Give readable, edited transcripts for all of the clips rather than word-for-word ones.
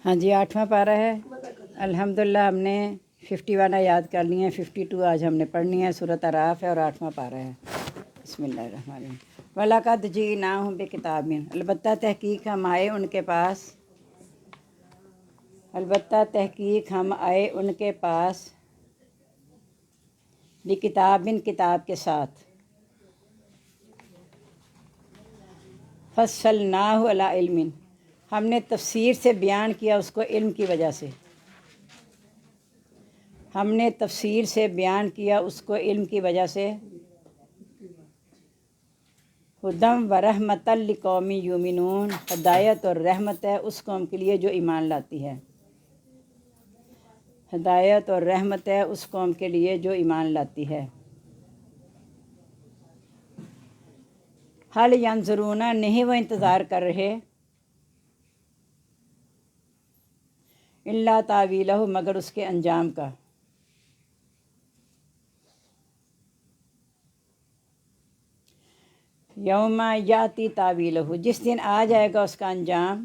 ہاں جی 8واں پارہ ہے۔ الحمدللہ ہم نے 51 یاد کر لی ہیں، 52 آج ہم نے پڑھنی ہے۔ سورۃ اعراف ہے اور 8واں پارہ ہے۔ بسم اللہ الرحمن الرحیم۔ وَلَقَدْ جِئْنَاهُم بِكِتَابٍ، البتہ تحقیق ہم آئے ان کے پاس، بِکِتَابٍ کتاب کے ساتھ، فَصَّلْنَاهُ عَلَىٰ عِلْمٍ، ہم نے تفسیر سے بیان کیا اس کو علم کی وجہ سے، ہم نے تفسیر سے بیان کیا اس کو علم کی وجہ سے۔ ہدی ورحمۃ لقوم یؤمنون، ہدایت اور رحمت ہے اس قوم کے لیے جو ایمان لاتی ہے، ہدایت اور رحمت ہے اس قوم کے لیے جو ایمان لاتی ہے۔ حل ینظرون، نہیں وہ انتظار کر رہے، الا تاویلہ، مگر اس کے انجام کا۔ یوم یاتی تاویلہ، جس دن آ جائے گا اس کا انجام۔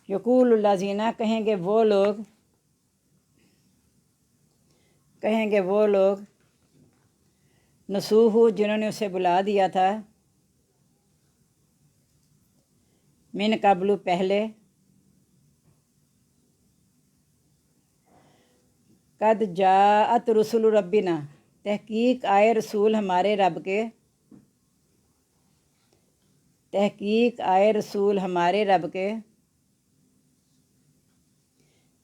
یقول الذین، کہیں گے وہ لوگ نسوہ، جنہوں نے اسے بلا دیا تھا، من قبل، پہلے، قد جاءت رسل ربنا، تحقیق آئے رسول ہمارے رب کے،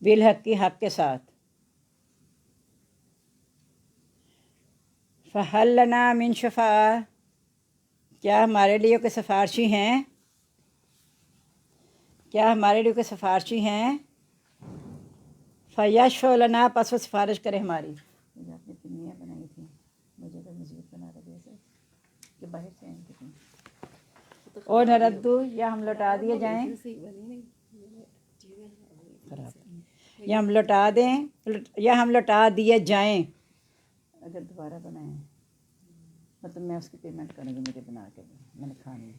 بالحق، حق کے ساتھ۔ فہل لنا من شفاء، کیا ہمارے لیے کوئی سفارشی ہیں؟ فیشفع لنا، پس وہ سفارش کرے ہماری۔ مجھے آپ نے پنیاں بنائی تھیں، مجھے اگر مزید بنا دے کہ باہر سے آئیں کتنی، اور نردو، یا ہم لوٹا دیے جائیں، یا ہم لوٹا دیے جائیں، اگر دوبارہ بنائیں، مطلب میں اس کی پیمنٹ کروں گی، مجھے بنا کے میں نے کھانی ہے۔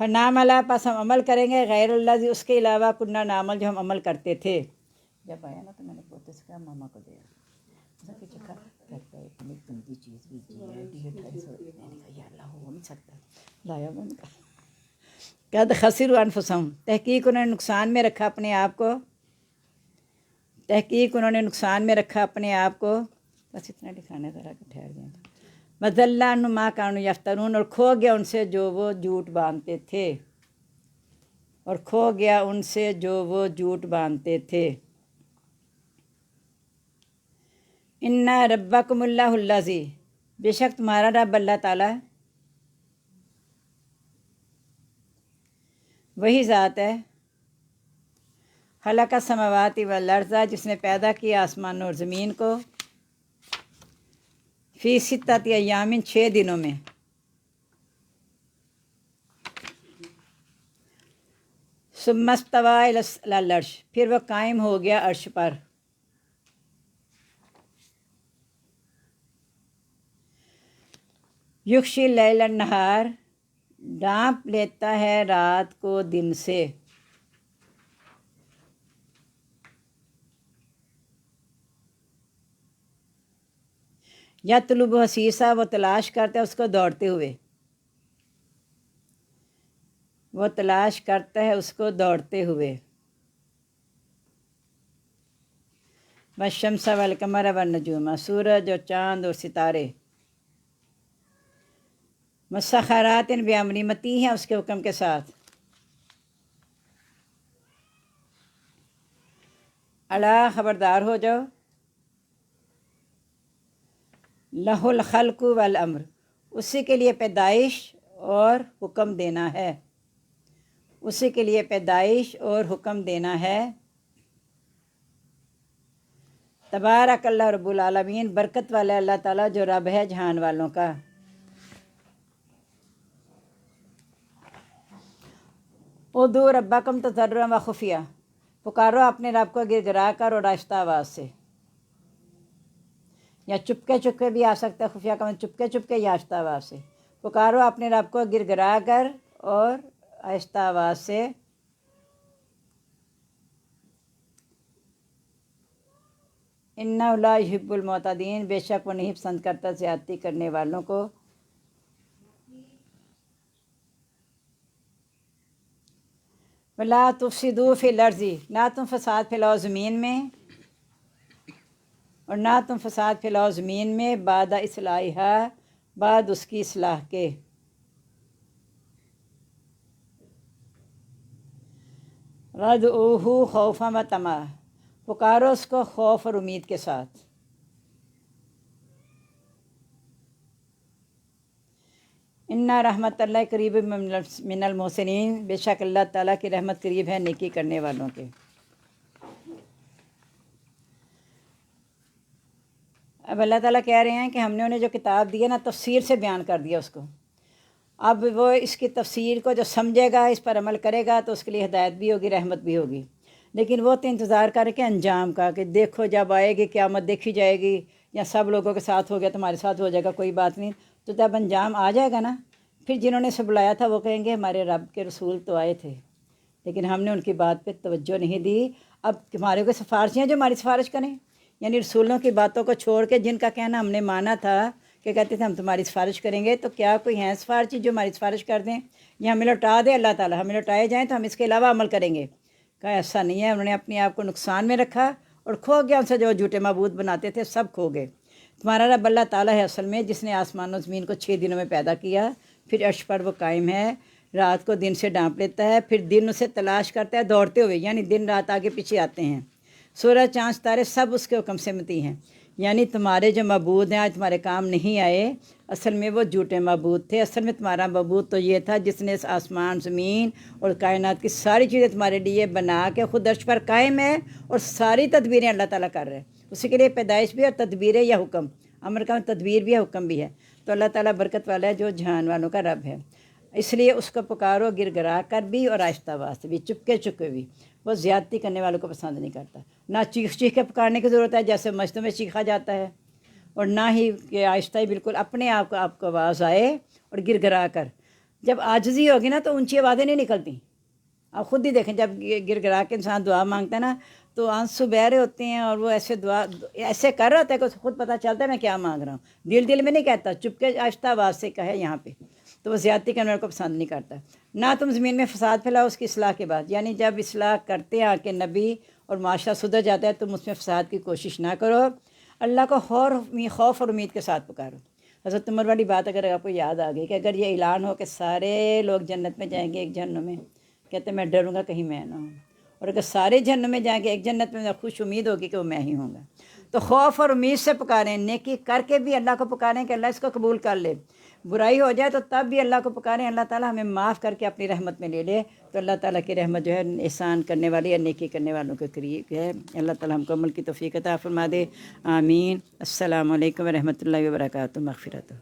فنعمل، پس ہم عمل کریں گے، غیر اللہ، اس کے علاوہ، کنہ نعمل، جو ہم عمل کرتے تھے۔ جب آیا نا تو میں نے پوتے سے کہا ماما کو دیا، کہ چکھا کرتا ہے، اتنی گندی چیز بھیجی ہے، 250 میں نے کہا یا اللہ ہو نہیں سکتا، لایا میں نے کہا قد خسروا انفسہم، تحقیق انہوں نے نقصان میں رکھا اپنے آپ کو، بس اتنا دکھانے ذرا کہ ٹھہر جائیں۔ وَضَلَّ عَنْهُمْ مَا كَانُوا يَفْتَرُونَ، اور کھو گیا ان سے جو وہ جھوٹ باندھتے تھے، اِنَّ رَبَّكُمُ اللَّهُ الَّذِي، بے شک تمہارا رب اللہ تعالیٰ وہی ذات ہے، خلق السماوات والارض، جس نے پیدا کیا آسمان اور زمین کو، فی 6 ایام، 6 دنوں میں، ثم استوى الی العرش، پھر وہ قائم ہو گیا عرش پر۔ یغشی اللیل النہار، ڈھانپ لیتا ہے رات کو دن سے، یطلب حثیثا، وہ تلاش کرتا ہے اس کو دوڑتے ہوئے، والشمس والقمر والنجوم، سورج اور چاند اور ستارے، مسخرات بامرہ، متی ہیں اس کے حکم کے ساتھ، الا، خبردار ہو جاؤ، لہ الخلق والامر، اسی کے لیے پیدائش اور حکم دینا ہے، تبارک اللہ رب العالمین، برکت والا اللہ تعالیٰ جو رب ہے جہان والوں کا۔ ادعوا ربکم تضرعا وخفیہ، پکارو اپنے رب کو گر گرا کر اور آہستہ آواز سے، یا چپکے بھی آ سکتا ہے، خفیہ کا مطلب چپکے یا آہستہ آواز سے۔ پکارو اپنے رب کو گر گرا کر اور آہستہ آواز سے، انہ لا یحب المعتدین، بے شک وہ نہیں پسند کرتا زیادتی کرنے والوں کو۔ ولا تفسدوا فی الارض، نہ تم فساد پھیلاؤ زمین میں، اور نہ تم فساد پھیلاؤ زمین میں بعد اصلاحہ، بعد اس کی اصلاح کے۔ وادعوہ خوفا و طمعا، پکارو اس کو خوف اور امید کے ساتھ۔ ان رحمت اللہ قریب من المحسنین، بے شک اللہ تعالیٰ کی رحمت قریب ہے نیکی کرنے والوں کے۔ اب اللہ تعالیٰ کہہ رہے ہیں کہ ہم نے انہیں جو کتاب دی ہے نا، تفسیر سے بیان کر دیا اس کو، اب وہ اس کی تفسیر کو جو سمجھے گا، اس پر عمل کرے گا تو اس کے لیے ہدایت بھی ہوگی، رحمت بھی ہوگی۔ لیکن وہ تو انتظار کر کے انجام کا، کہ دیکھو جب آئے گی قیامت دیکھی جائے گی، یا سب لوگوں کے ساتھ ہو گیا تمہارے ساتھ ہو جائے گا، کوئی بات نہیں، تو جب انجام آ جائے گا نا، پھر جنہوں نے اسے بلایا تھا وہ کہیں گے ہمارے رب کے رسول تو آئے تھے لیکن ہم نے ان کی بات پہ توجہ نہیں دی، اب ہمارے کوئی سفارشی ہیں جو ہماری سفارش کریں؟ یعنی رسولوں کی باتوں کو چھوڑ کے جن کا کہنا ہم نے مانا تھا کہ کہتے تھے ہم تمہاری سفارش کریں گے، تو کیا کوئی ہیں سفارشی جو ہماری سفارش کر دیں یا ہمیں لوٹا دے اللہ تعالیٰ، ہمیں لوٹائے جائیں تو ہم اس کے علاوہ عمل کریں گے؟ کہا ایسا نہیں ہے، انہوں نے اپنے آپ کو نقصان میں رکھا اور کھو گیا، ان سے جو جھوٹے معبود بناتے تھے سب کھو گئے۔ تمہارا رب اللہ تعالیٰ ہے اصل میں، جس نے آسمان و زمین کو 6 دنوں میں پیدا کیا، پھر عرش پر وہ قائم ہے، رات کو دن سے ڈانپ لیتا ہے، پھر دن اسے تلاش کرتا ہے دوڑتے ہوئے، یعنی دن رات آگے پیچھے آتے ہیں، سورج چاند ستارے سب اس کے حکم سے متی ہیں۔ یعنی تمہارے جو معبود ہیں آج تمہارے کام نہیں آئے، اصل میں وہ جھوٹے معبود تھے، اصل میں تمہارا معبود تو یہ تھا جس نے اس آسمان زمین اور کائنات کی ساری چیزیں تمہارے لیے بنا کے خود عرش پر قائم ہے، اور ساری تدبیریں اللہ تعالیٰ کر رہے ہیں، اسی کے لیے پیدائش بھی اور تدبیریں یا حکم، امر کا تدبیر بھی ہے حکم بھی ہے، تو اللہ تعالیٰ برکت والا ہے جو جہان والوں کا رب ہے۔ اس لیے اس کو پکارو گر گرا کر بھی اور آہستہ آواز سے بھی، چپکے چپکے بھی، وہ زیادتی کرنے والوں کو پسند نہیں کرتا۔ نہ چیخ چیخ کے پکارنے کی ضرورت ہے جیسے مسجدوں میں چیخا جاتا ہے، اور نہ ہی کہ آہستہ ہی بالکل اپنے آپ کو آواز آئے اور گر گرا کر۔ جب عاجزی ہوگی نا تو اونچی آوازیں نہیں نکلتی، آپ خود ہی دیکھیں، جب گر گرا کے انسان دعا مانگتا ہے نا تو آنسو بہ رہے ہوتے ہیں، اور وہ ایسے دعا ایسے کر رہا ہوتا ہے کہ خود پتہ چلتا ہے میں کیا مانگ رہا ہوں، دل میں نہیں کہتا، چپکے آہستہ آواز سے کہے یہاں پہ، تو وہ زیادتی کرنے والوں کو پسند نہیں کرتا۔ نہ تم زمین میں فساد پھیلاؤ اس کی اصلاح کے بعد، یعنی جب اصلاح کرتے ہیں کہ نبی اور معاشرہ سدھر جاتا ہے تم اس میں فساد کی کوشش نہ کرو، اللہ کو خوف اور امید کے ساتھ پکارو۔ حضرت عمر والی بات اگر آپ کو یاد آ گئی کہ اگر یہ اعلان ہو کہ سارے لوگ جنت میں جائیں گے ایک جہنم میں، کہتے میں ڈروں گا کہیں میں نہ ہوں، اور اگر سارے جہنم میں جائیں گے ایک جنت میں، خوش امید ہوگی کہ وہ میں ہی ہوں گا۔ تو خوف اور امید سے پکاریں، نیکی کر کے بھی اللہ کو پکاریں کہ اللہ اس کو قبول کر لے، برائی ہو جائے تو تب بھی اللہ کو پکاریں اللہ تعالیٰ ہمیں معاف کر کے اپنی رحمت میں لے لے، تو اللہ تعالیٰ کی رحمت جو ہے احسان کرنے والی یا نیکی کرنے والوں کے قریب ہے۔ اللہ تعالیٰ ہم کو عمل کی توفیق عطا فرما دے، آمین۔ السلام علیکم ورحمۃ اللہ وبرکاتہ، مغفرت۔